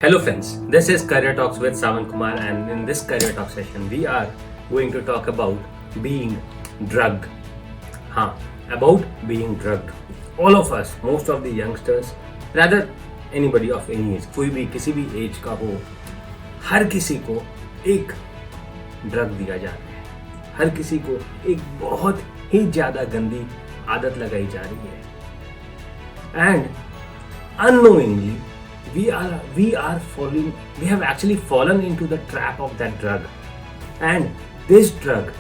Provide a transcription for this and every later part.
Hello friends, this is Career Talks with Savan Kumar, and in this Career Talk session we are going to talk about being drugged. हाँ, about being drugged. All of us, most of the youngsters, rather anybody of any age, कोई भी किसी भी as का हो, हर किसी को एक ड्रग दिया जा रहा है. हर किसी को एक बहुत ही ज़्यादा गंदी आदत लगाई जा रही है. And unknowingly we have actually fallen into the trap of that drug, and this drug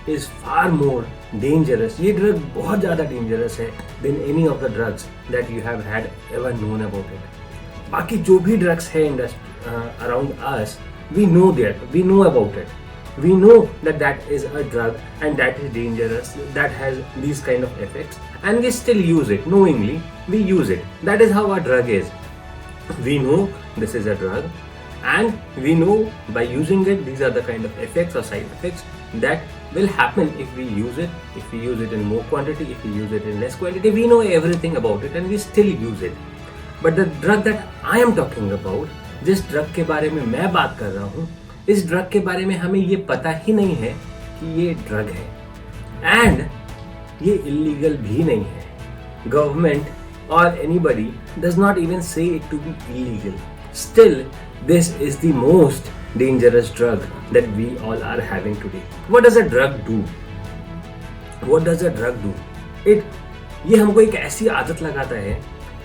is far more dangerous. ये drug बहुत ज़्यादा dangerous है than any of the drugs that you have had ever known about it. बाकी जो भी drugs है around us, we know about it. We know that is a drug and that is dangerous, that has these kind of effects, and we still use it. Knowingly we use it. That is how a drug is. We know this is a drug, and we know by using it these are the kind of effects or side effects that will happen if we use it. If we use it in more quantity, if we use it in less quantity, we know everything about it and we still use it. But the drug that I am talking about, जिस drug के बारे में मैं बात कर रहा हूँ, इस ड्रग के बारे में हमें ये पता ही नहीं है कि ये ड्रग है, एंड ये इलीगल भी नहीं है. Government or anybody does not even say it to be illegal. Still, this is the most dangerous drug that we all are having today. What does a drug do? What does a drug do? ये हमको एक ऐसी आदत लगाता है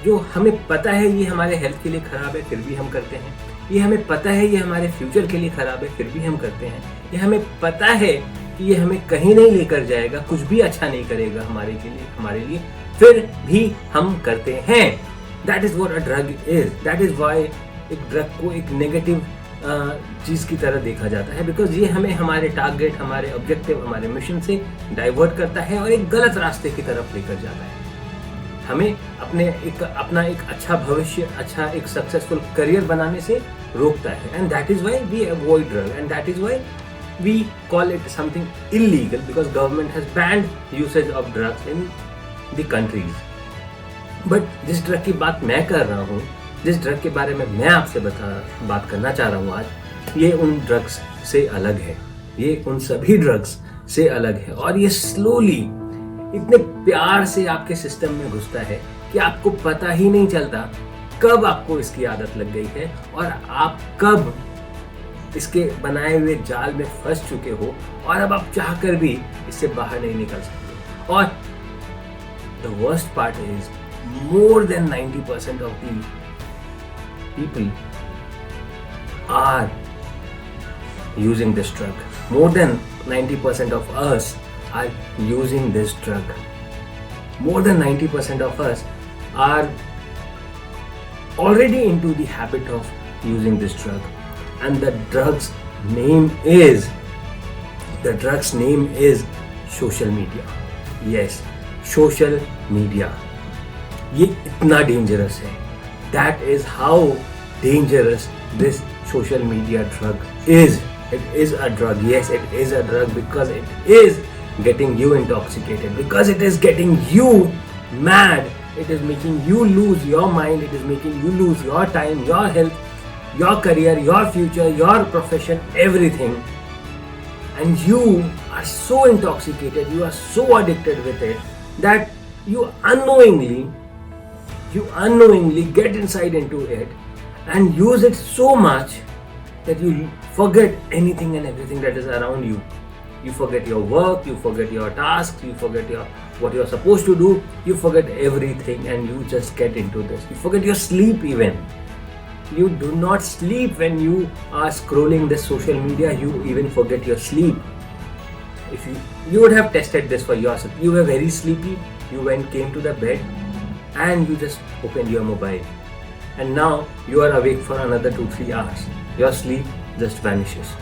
जो हमें पता है ये हमारे हेल्थ के लिए खराब है, फिर भी हम करते हैं. ये हमें पता है ये हमारे फ्यूचर के लिए खराब है, फिर भी हम करते हैं. ये हमें पता है कि ये हमें कहीं नहीं लेकर जाएगा, कुछ भी अच्छा नहीं करेगा हमारे लिए, फिर भी हम करते हैं. That is what a drug is. That is why एक ड्रग को एक नेगेटिव चीज की तरह देखा जाता है, बिकॉज ये हमें हमारे टारगेट, हमारे ऑब्जेक्टिव, हमारे मिशन से डाइवर्ट करता है और एक गलत रास्ते की तरफ लेकर जाता है. हमें अपना एक अच्छा भविष्य, अच्छा एक सक्सेसफुल करियर बनाने से रोकता है. And that is why we avoid drug, and that is why we call it something illegal, because government has banned usage of drugs in the countries. But जिस ड्रग की बात मैं कर रहा हूँ, जिस ड्रग के बारे में मैं आपसे बात करना चाह रहा हूँ आज, ये उन ड्रग्स से अलग है. ये उन सभी ड्रग्स से अलग है, और ये स्लोली इतने प्यार से आपके सिस्टम में घुसता है कि आपको पता ही नहीं चलता कब आपको इसकी आदत लग गई है और आप कब इसके बनाए हुए जाल में फंस चुके हो, और अब आप चाहकर भी इससे बाहर नहीं निकल सकते. और the worst part is more than 90% of the people are using this drug. More than 90% of us are using this drug. More than 90% of us are already into the habit of using this drug. And the drug's name is social media. Yes, social media. ये इतना dangerous है. That is how dangerous this social media drug is. It is a drug. Yes, it is a drug because it is getting you intoxicated, because it is getting you mad. It is making you lose your mind. It is making you lose your time, your health, your career, your future, your profession, everything. And you are so intoxicated, you are so addicted with it that you unknowingly get inside into it and use it so much that you forget anything and everything that is around you. You forget your work, you forget your tasks, you forget what you are supposed to do, you forget everything, and you just get into this. You forget your sleep even. You do not sleep when you are scrolling this social media. You even forget your sleep. If you would have tested this for yourself. You were very sleepy. You came to the bed, and you just opened your mobile, and now you are awake for another 2-3 hours. Your sleep just vanishes.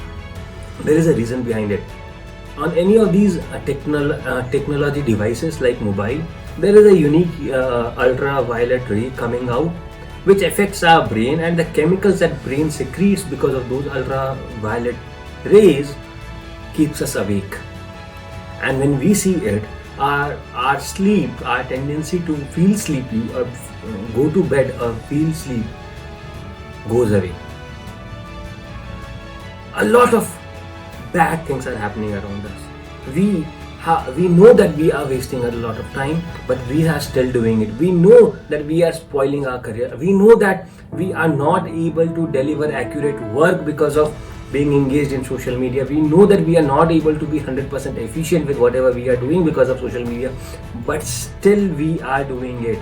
There is a reason behind it. On any of these technology devices like mobile, there is a unique ultraviolet ray coming out, which affects our brain, and the chemicals that brain secretes because of those ultraviolet rays keeps us awake. And when we see it, our sleep, our tendency to feel sleepy or go to bed or feel sleep goes away. A lot of bad things are happening around us. We know that we are wasting a lot of time, but we are still doing it. We know that we are spoiling our career. We know that we are not able to deliver accurate work because of being engaged in social media. We know that we are not able to be 100% efficient with whatever we are doing because of social media, but still we are doing it.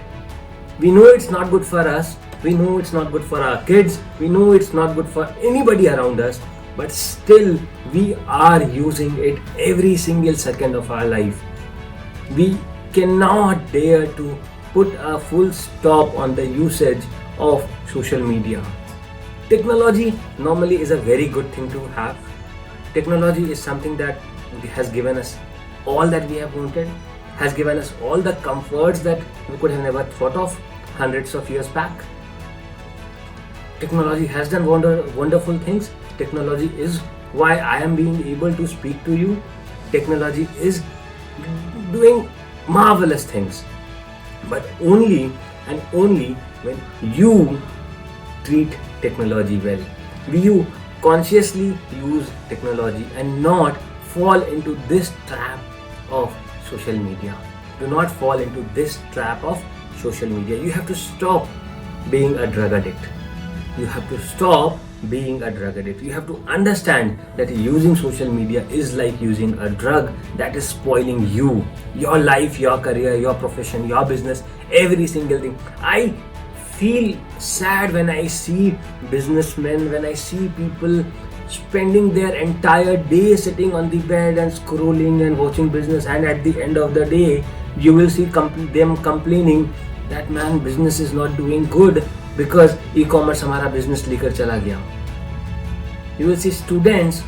We know it's not good for us. We know it's not good for our kids. We know it's not good for anybody around us, but still we are using it every single second of our life. We cannot dare to put a full stop on the usage of social media. Technology normally is a very good thing to have. Technology is something that has given us all that we have wanted, has given us all the comforts that we could have never thought of hundreds of years back. Technology has done wonderful things. Technology is why I am being able to speak to you. Technology is doing marvelous things, but only and only when you treat technology well. You consciously use technology and not fall into this trap of social media. Do not fall into this trap of social media. You have to stop being a drug addict. You have to stop being a drug addict. You have to understand that using social media is like using a drug that is spoiling you, your life, your career, your profession, your business, every single thing. I feel sad when I see businessmen, when I see people spending their entire day sitting on the bed and scrolling and watching business, and at the end of the day you will see them complaining that man, business is not doing good because e-commerce हमारा business लेकर चला गया. You will see students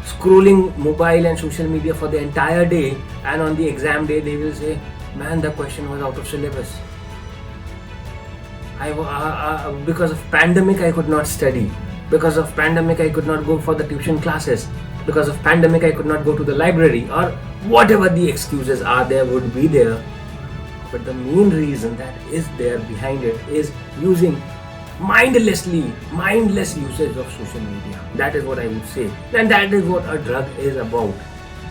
scrolling mobile and social media for the entire day, and on the exam day they will say, man, the question was out of syllabus. Because of pandemic I could not study. Because of pandemic I could not go for the tuition classes. Because of pandemic I could not go to the library, or whatever the excuses are there would be there. But the main reason that is there behind it is using mindless usage of social media. That is what I would say. And that is what a drug is about.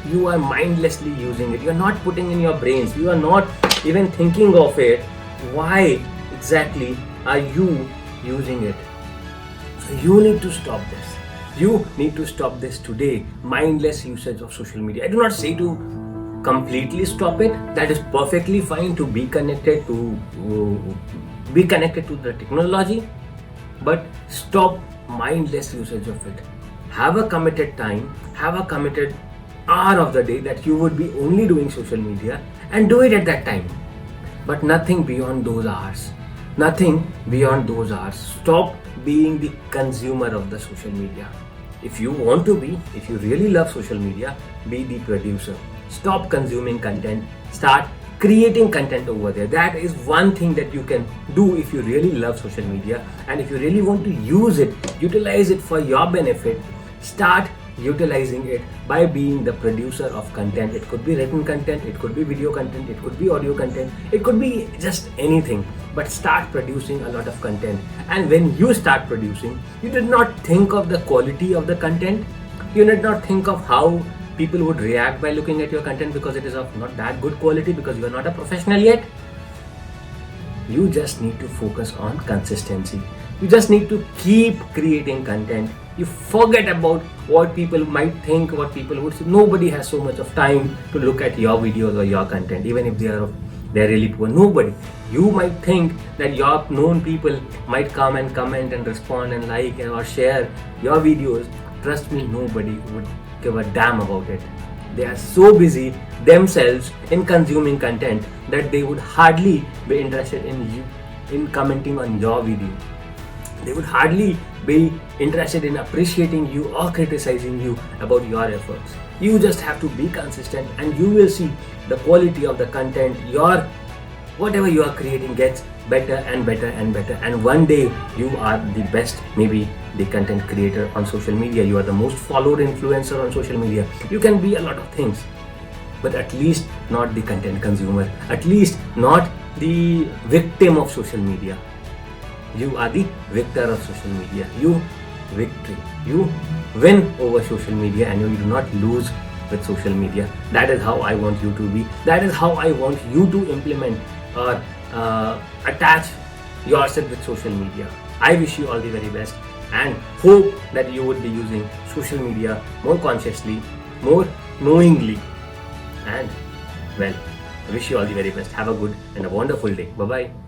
You are mindlessly using it. You are not putting in your brains. You are not even thinking of it. Why exactly are you using it? So you need to stop this. You need to stop this today. Mindless usage of social media. I do not say to completely stop it. That is perfectly fine to be connected to the technology, but stop mindless usage of it. Have a committed time, have a committed hour of the day that you would be only doing social media, and do it at that time, but nothing beyond those hours. Nothing beyond those hours. Stop being the consumer of the social media. If you want to be, if you really love social media, be the producer. Stop consuming content, start creating content over there. That is one thing that you can do if you really love social media, and if you really want to use it, utilize it for your benefit. Start utilizing it by being the producer of content. It could be written content, it could be video content, it could be audio content, it could be just anything, but start producing a lot of content. And when you start producing, you did not think of the quality of the content, you did not think of how people would react by looking at your content because it is of not that good quality, because you are not a professional yet. You just need to focus on consistency. You just need to keep creating content. You forget about what people might think, what people would say. Nobody has so much of time to look at your videos or your content, even if they're really poor. Nobody. You might think that your known people might come and comment and respond and like or share your videos. Trust me, nobody would give a damn about it. They are so busy themselves in consuming content that they would hardly be interested in you, in commenting on your video. They would hardly be interested in appreciating you or criticizing you about your efforts. You just have to be consistent, and you will see the quality of the content, whatever you are creating gets better and better and better. And one day you are the best, maybe the content creator on social media. You are the most followed influencer on social media. You can be a lot of things, but at least not the content consumer, at least not the victim of social media. You are the victor of social media. You victory. You win over social media, and you do not lose with social media. That is how I want you to be. That is how I want you to implement or attach yourself with social media. I wish you all the very best and hope that you would be using social media more consciously, more knowingly, and well, I wish you all the very best. Have a good and a wonderful day. Bye bye.